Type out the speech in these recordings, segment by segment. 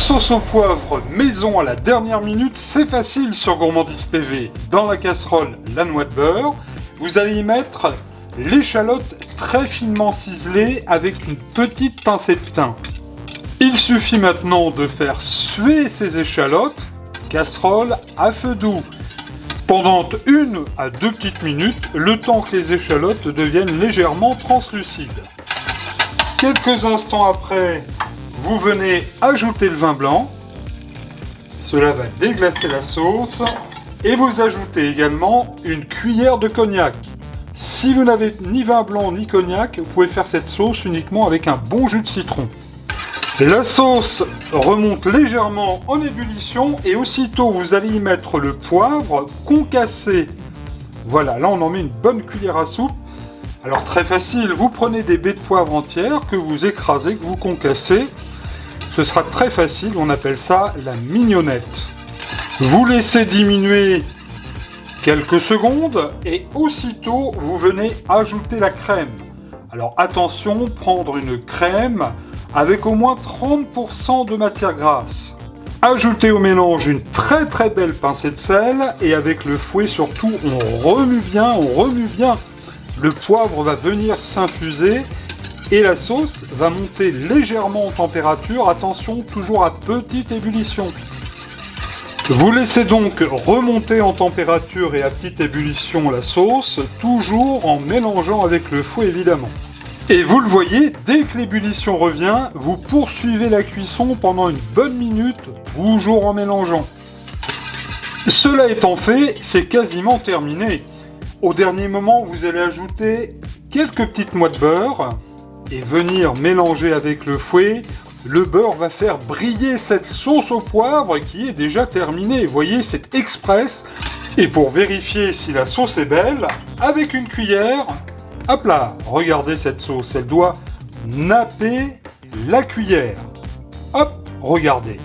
sauce au poivre maison à la dernière minute, c'est facile sur Gourmandise TV. Dans la casserole, la noix de beurre, vous allez y mettre l'échalote très finement ciselée avec une petite pincée de thym. Il suffit maintenant de faire suer ces échalotes, casserole à feu doux, pendant 1 à 2 petites minutes, le temps que les échalotes deviennent légèrement translucides. Quelques instants après, vous venez ajouter le vin blanc. Cela va déglacer la sauce. Et vous ajoutez également une cuillère de cognac. Si vous n'avez ni vin blanc ni cognac, vous pouvez faire cette sauce uniquement avec un bon jus de citron. La sauce remonte légèrement en ébullition et aussitôt vous allez y mettre le poivre concassé. Voilà, là on en met une bonne cuillère à soupe. Alors très facile, vous prenez des baies de poivre entières que vous écrasez, que vous concassez. Ce sera très facile, on appelle ça la mignonnette. Vous laissez diminuer quelques secondes et aussitôt vous venez ajouter la crème. Alors attention, prendre une crème avec au moins 30% de matière grasse. Ajoutez au mélange une très très belle pincée de sel et avec le fouet surtout on remue bien. Le poivre va venir s'infuser et la sauce va monter légèrement en température. Attention, toujours à petite ébullition. Vous laissez donc remonter en température et à petite ébullition la sauce, toujours en mélangeant avec le fouet évidemment. Et vous le voyez, dès que l'ébullition revient, vous poursuivez la cuisson pendant une bonne minute, toujours en mélangeant. Cela étant fait, c'est quasiment terminé. Au dernier moment, vous allez ajouter quelques petites noix de beurre et venir mélanger avec le fouet. Le beurre va faire briller cette sauce au poivre qui est déjà terminée. Vous voyez, c'est express. Et pour vérifier si la sauce est belle, avec une cuillère, hop là, regardez cette sauce, elle doit napper la cuillère. Hop, regardez.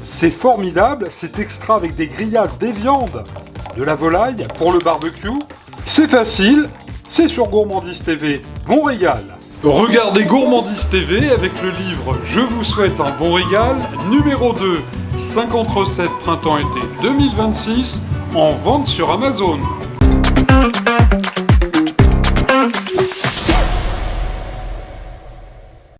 C'est formidable, c'est extra avec des grillades, des viandes, de la volaille pour le barbecue. C'est facile, c'est sur Gourmandise TV, bon régal. Regardez Gourmandise TV avec le livre Je vous souhaite un bon régal, numéro 2, 50 recettes printemps-été 2026, en vente sur Amazon.